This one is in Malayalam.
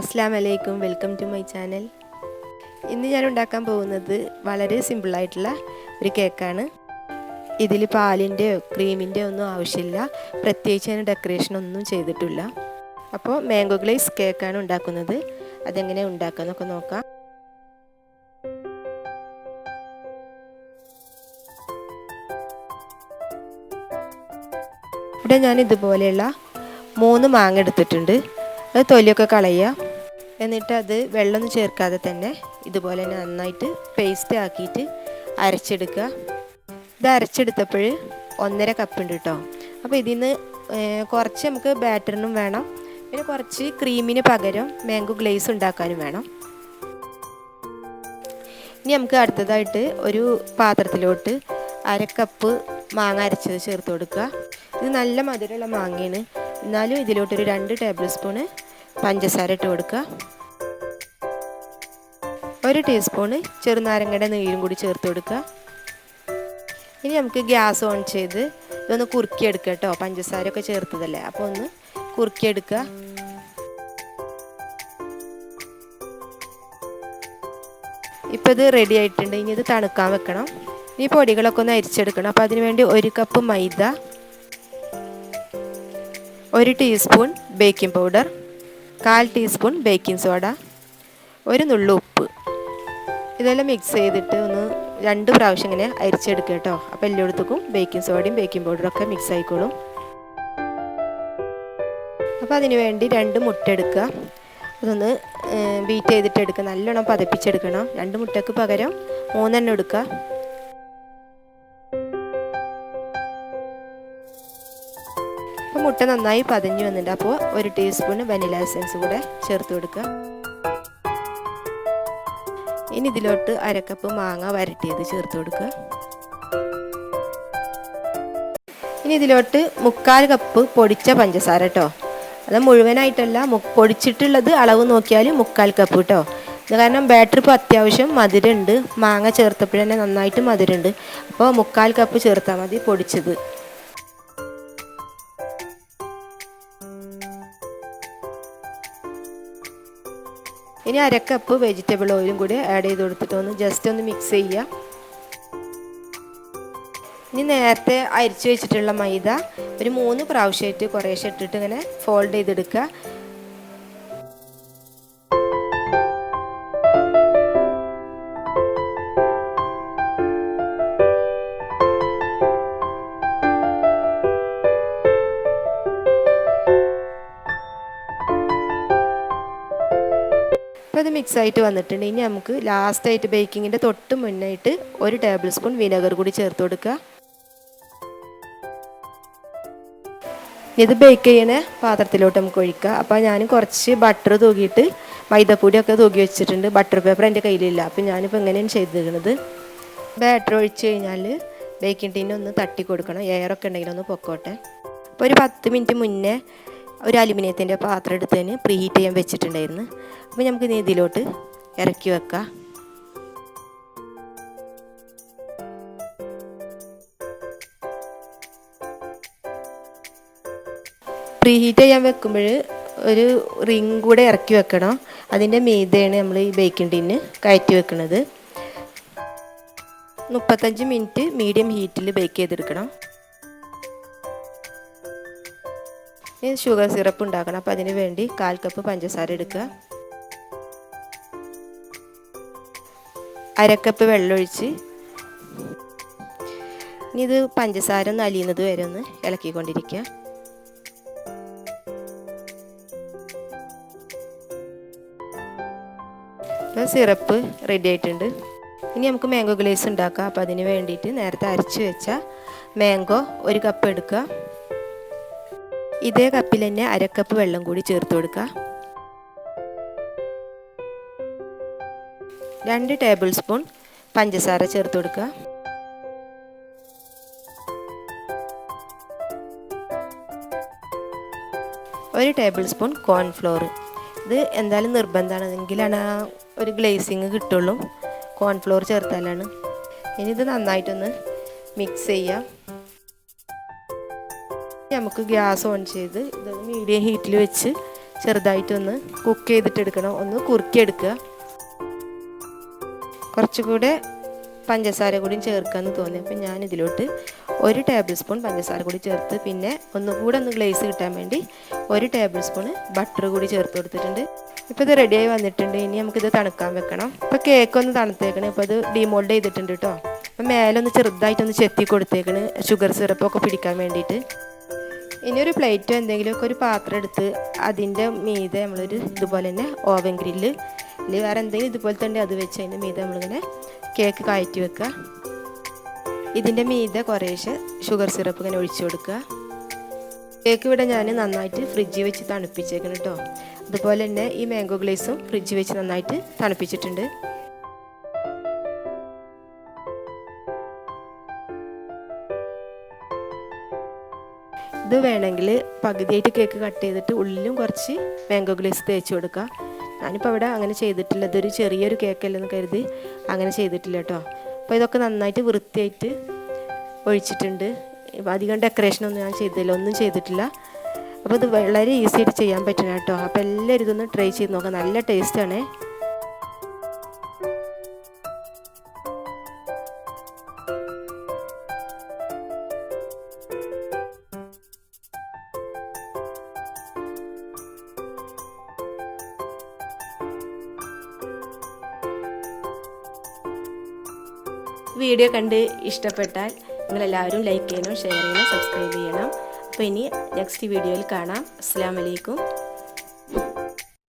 അസ്സലാമു അലൈക്കും, വെൽക്കം ടു മൈ ചാനൽ. ഇന്ന് ഞാൻ ഉണ്ടാക്കാൻ പോകുന്നത് വളരെ സിമ്പിളായിട്ടുള്ള ഒരു കേക്കാണ്. ഇതിൽ പാലിൻ്റെയോ ക്രീമിൻ്റെയോ ഒന്നും ആവശ്യമില്ല, പ്രത്യേകിച്ച് ഞാൻ ഡെക്കറേഷൻ ഒന്നും ചെയ്തിട്ടില്ല. അപ്പോൾ മാംഗോ ഗ്ലേസ് കേക്കാണ് ഉണ്ടാക്കുന്നത്. അതെങ്ങനെ ഉണ്ടാക്കാമെന്നൊക്കെ നോക്കാം. ഇവിടെ ഞാൻ ഇതുപോലെയുള്ള 3 മാങ്ങ എടുത്തിട്ടുണ്ട്. അത് തൊലിയൊക്കെ കളയുക. എന്നിട്ട് അത് വെള്ളമൊന്നും ചേർക്കാതെ തന്നെ ഇതുപോലെ തന്നെ നന്നായിട്ട് പേസ്റ്റ് ആക്കിയിട്ട് അരച്ചെടുക്കുക. ഇത് അരച്ചെടുത്തപ്പോൾ 1.5 കപ്പ് ഉണ്ട് കേട്ടോ. അപ്പോൾ ഇതിൽ നിന്ന് കുറച്ച് നമുക്ക് ബാറ്ററിനും വേണം, പിന്നെ കുറച്ച് ക്രീമിന് പകരം മാംഗോ ഗ്ലേസ് ഉണ്ടാക്കാനും വേണം. ഇനി നമുക്ക് അടുത്തതായിട്ട് ഒരു പാത്രത്തിലോട്ട് 1/2 കപ്പ് മാങ്ങ അരച്ചത് ചേർത്ത് കൊടുക്കുക. ഇത് നല്ല മധുരമുള്ള മാങ്ങയാണ്, എന്നാലും ഇതിലോട്ടൊരു 2 ടേബിൾ സ്പൂണ് പഞ്ചസാര ഇട്ട് കൊടുക്കുക. 1 ടീസ്പൂണ് ചെറുനാരങ്ങയുടെ നീരും കൂടി ചേർത്ത് കൊടുക്കുക. ഇനി നമുക്ക് ഗ്യാസ് ഓൺ ചെയ്ത് ഇതൊന്ന് കുറുക്കിയെടുക്കുക കേട്ടോ. പഞ്ചസാര ഒക്കെ ചേർത്തതല്ലേ, അപ്പോൾ ഒന്ന് കുറുക്കിയെടുക്കുക. ഇപ്പോൾ ഇത് റെഡി ആയിട്ടുണ്ട്. ഇനി ഇത് തണുക്കാൻ വെക്കണം. ഈ പൊടികളൊക്കെ ഒന്ന് അരിച്ചെടുക്കണം. അപ്പോൾ അതിന് വേണ്ടി 1 കപ്പ് മൈദ, 1 teaspoon baking powder, 1/4 teaspoon baking soda, 1 നുള്ളു ഉപ്പ്, ഇതെല്ലാം മിക്സ് ചെയ്തിട്ട് ഒന്ന് 2 പ്രാവശ്യം ഇങ്ങനെ അരിച്ചെടുക്കുക കേട്ടോ. അപ്പോൾ എല്ലായിടത്തേക്കും ബേക്കിംഗ് സോഡയും ബേക്കിംഗ് പൗഡറൊക്കെ മിക്സ് ആയിക്കോളും. അപ്പോൾ അതിന് വേണ്ടി 2 മുട്ട എടുക്കുക. അതൊന്ന് ബീറ്റ് ചെയ്തിട്ട് എടുക്കുക. നല്ലോണം പതപ്പിച്ചെടുക്കണം. 2 മുട്ടയ്ക്ക് പകരം 3 എണ്ണം എടുക്കുക. അപ്പോൾ മുട്ട നന്നായി പതഞ്ഞു വന്നിട്ടുണ്ട്. അപ്പോൾ 1 ടീസ്പൂൺ വനില എസൻസ് കൂടെ ചേർത്ത് കൊടുക്കുക. ഇനി ഇതിലോട്ട് 1/2 കപ്പ് മാങ്ങ വരട്ടിയത് ചേർത്ത് കൊടുക്കുക. ഇനി ഇതിലോട്ട് 1/4 കപ്പ് പൊടിച്ച പഞ്ചസാര കേട്ടോ. അത് മുഴുവനായിട്ടല്ല, പൊടിച്ചിട്ടുള്ളത് അളവ് നോക്കിയാൽ 1/4 കപ്പ് കേട്ടോ. ഇത് കാരണം ബാറ്ററി ഇപ്പോൾ അത്യാവശ്യം മധുരമുണ്ട്, മാങ്ങ ചേർത്തപ്പോഴന്നെ നന്നായിട്ട് മധുരമുണ്ട്. അപ്പോൾ 1/4 കപ്പ് ചേർത്താൽ മതി പൊടിച്ചത്. ഇനി 1/2 കപ്പ് വെജിറ്റബിൾ ഓയിലും കൂടി ആഡ് ചെയ്ത് കൊടുത്തിട്ട് ജസ്റ്റ് ഒന്ന് മിക്സ് ചെയ്യുക. ഇനി നേരത്തെ അരിച്ചു വെച്ചിട്ടുള്ള മൈദ ഒരു 3 പ്രാവശ്യമായിട്ട് കുറേശ്ശെ ഇട്ടിട്ട് ഇങ്ങനെ ഫോൾഡ് ചെയ്തെടുക്കുക. അപ്പോൾ അത് മിക്സ് ആയിട്ട് വന്നിട്ടുണ്ട്. ഇനി നമുക്ക് ലാസ്റ്റായിട്ട് ബേക്കിങ്ങിൻ്റെ തൊട്ട് മുന്നായിട്ട് 1 ടേബിൾ സ്പൂൺ വിനെഗർ കൂടി ചേർത്ത് കൊടുക്കുക. ഇത് ബേക്ക് ചെയ്യണ പാത്രത്തിലോട്ട് നമുക്ക് ഒഴിക്കുക. അപ്പോൾ ഞാൻ കുറച്ച് ബട്ടർ തൂക്കിയിട്ട് മൈദപ്പൊടിയൊക്കെ തൂക്കി വെച്ചിട്ടുണ്ട്. ബട്ടർ പേപ്പർ എൻ്റെ കയ്യിലില്ല, അപ്പോൾ ഞാനിപ്പോൾ എങ്ങനെയാണ് ചെയ്തിരിക്കുന്നത്. ബാറ്റർ ഒഴിച്ച് കഴിഞ്ഞാൽ ബേക്കിംഗ് ടീനെ ഒന്ന് തട്ടി കൊടുക്കണം, എയറൊക്കെ ഉണ്ടെങ്കിൽ ഒന്ന് പൊക്കോട്ടെ. അപ്പോൾ ഒരു 10 മിനിറ്റ് മുന്നേ ഒരു അലുമിനിയത്തിൻ്റെ പാത്രം എടുത്തതിന് പ്രീ ഹീറ്റ് ചെയ്യാൻ വെച്ചിട്ടുണ്ടായിരുന്നു. അപ്പോൾ നമുക്ക് ഇനി ഇതിലോട്ട് ഇറക്കി വെക്കാം. പ്രീ ഹീറ്റ് ചെയ്യാൻ വെക്കുമ്പോൾ ഒരു റിങ് കൂടെ ഇറക്കി വെക്കണം. അതിൻ്റെ മീതെയാണ് നമ്മൾ ഈ ബേക്കിംഗ് ടീന് കയറ്റി വെക്കുന്നത്. 35 മിനിറ്റ് മീഡിയം ഹീറ്റിൽ ബേക്ക് ചെയ്തെടുക്കണം. ഇനി ഷുഗർ സിറപ്പ് ഉണ്ടാക്കണം. അപ്പോൾ അതിന് വേണ്ടി 1/4 കപ്പ് പഞ്ചസാര എടുക്കുക. 1/2 കപ്പ് വെള്ളമൊഴിച്ച് ഇനി ഇത് പഞ്ചസാര ഒന്ന് അലിയുന്നത് വരെ ഒന്ന് ഇളക്കിക്കൊണ്ടിരിക്കുക. ഇപ്പോൾ സിറപ്പ് റെഡി ആയിട്ടുണ്ട്. ഇനി നമുക്ക് മാംഗോ ഗ്ലേസ് ഉണ്ടാക്കാം. അപ്പോൾ അതിന് വേണ്ടിയിട്ട് നേരത്തെ അരച്ച് വെച്ച മാംഗോ 1 കപ്പ് എടുക്കുക. ഇതേ കപ്പിൽ തന്നെ 1/2 കപ്പ് വെള്ളം കൂടി ചേർത്ത് കൊടുക്കുക. 2 ടേബിൾ സ്പൂൺ പഞ്ചസാര ചേർത്ത് കൊടുക്കുക. ഒരു ടേബിൾ സ്പൂൺ കോൺഫ്ലോർ. ഇത് എന്തായാലും നിർബന്ധമാണെങ്കിലാണ് ഒരു ഗ്ലേസിങ് കിട്ടുള്ളൂ, കോൺഫ്ലോർ ചേർത്താലാണ്. ഇനി ഇത് നന്നായിട്ടൊന്ന് മിക്സ് ചെയ്യാം. നമുക്ക് ഗ്യാസ് ഓൺ ചെയ്ത് ഇത് മീഡിയം ഹീറ്റിൽ വെച്ച് ചെറുതായിട്ടൊന്ന് കുക്ക് ചെയ്തിട്ടെടുക്കണം, ഒന്ന് കുറുക്കിയെടുക്കുക. കുറച്ചുകൂടെ പഞ്ചസാര കൂടി ചേർക്കാമെന്ന് തോന്നി, അപ്പം ഞാനിതിലോട്ട് 1 ടേബിൾ സ്പൂൺ പഞ്ചസാര കൂടി ചേർത്ത്, പിന്നെ ഒന്നുകൂടെ ഒന്ന് ഗ്ലേസ് കിട്ടാൻ വേണ്ടി 1 ടേബിൾ സ്പൂൺ ബട്ടർ കൂടി ചേർത്ത് കൊടുത്തിട്ടുണ്ട്. ഇപ്പോൾ ഇത് റെഡിയായി വന്നിട്ടുണ്ട്. ഇനി നമുക്കിത് തണുക്കാൻ വെക്കണം. ഇപ്പോൾ കേക്ക് ഒന്ന് തണുത്തേക്കണം. ഇപ്പോൾ ഇത് ഡിമോൾഡ് ചെയ്തിട്ടുണ്ട് കേട്ടോ. അപ്പോൾ മേലൊന്ന് ചെറുതായിട്ടൊന്ന് ചെത്തി കൊടുത്തേക്കണ് ഷുഗർ സിറപ്പൊക്കെ പിടിക്കാൻ വേണ്ടിയിട്ട്. ഇനി ഒരു പ്ലേറ്റോ എന്തെങ്കിലുമൊക്കെ ഒരു പാത്രം എടുത്ത് അതിൻ്റെ മീതെ നമ്മളൊരു ഇതുപോലെ തന്നെ ഓവൻ ഗ്രില്ല് അല്ലെങ്കിൽ വേറെ എന്തെങ്കിലും ഇതുപോലെ തന്നെ അത് വെച്ച് അതിൻ്റെ മീതെ നമ്മളിങ്ങനെ കേക്ക് കയറ്റി വെക്കുക. ഇതിൻ്റെ മീതെ കുറേശ്ശെ ഷുഗർ സിറപ്പ് ഇങ്ങനെ ഒഴിച്ചു കൊടുക്കുക. കേക്ക് ഇവിടെ ഞാൻ നന്നായിട്ട് ഫ്രിഡ്ജിൽ വെച്ച് തണുപ്പിച്ചേക്കണം കേട്ടോ. അതുപോലെ തന്നെ ഈ മാംഗോ ഗ്ലേസും ഫ്രിഡ്ജിൽ വെച്ച് നന്നായിട്ട് തണുപ്പിച്ചിട്ടുണ്ട്. ഇത് വേണമെങ്കിൽ പകുതിയായിട്ട് കേക്ക് കട്ട് ചെയ്തിട്ട് ഉള്ളിലും കുറച്ച് മാംഗോ ഗ്ലേസ് തേച്ച് കൊടുക്കുക. ഞാനിപ്പോൾ അവിടെ അങ്ങനെ ചെയ്തിട്ടില്ല, ഇതൊരു ചെറിയൊരു കേക്കല്ലെന്ന് കരുതി അങ്ങനെ ചെയ്തിട്ടില്ല കേട്ടോ. അപ്പോൾ ഇതൊക്കെ നന്നായിട്ട് വൃത്തിയായിട്ട് ഒഴിച്ചിട്ടുണ്ട്. ഇപ്പോൾ അധികം ഡെക്കറേഷനൊന്നും ഞാൻ ചെയ്തില്ല, ഒന്നും ചെയ്തിട്ടില്ല. അപ്പോൾ ഇത് വളരെ ഈസി ആയിട്ട് ചെയ്യാൻ പറ്റണം കേട്ടോ. അപ്പോൾ എല്ലാവരും ഇതൊന്ന് ട്രൈ ചെയ്ത് നോക്കാം, നല്ല ടേസ്റ്റാണ്. വീഡിയോ കണ്ട് ഇഷ്ടപ്പെട്ടാൽ നിങ്ങളെല്ലാവരും ലൈക്ക് ചെയ്യണം, ഷെയർ ചെയ്യണം, സബ്സ്ക്രൈബ് ചെയ്യണം. അപ്പോൾ ഇനി നെക്സ്റ്റ് വീഡിയോയിൽ കാണാം. അസ്സലാമു അലൈക്കും.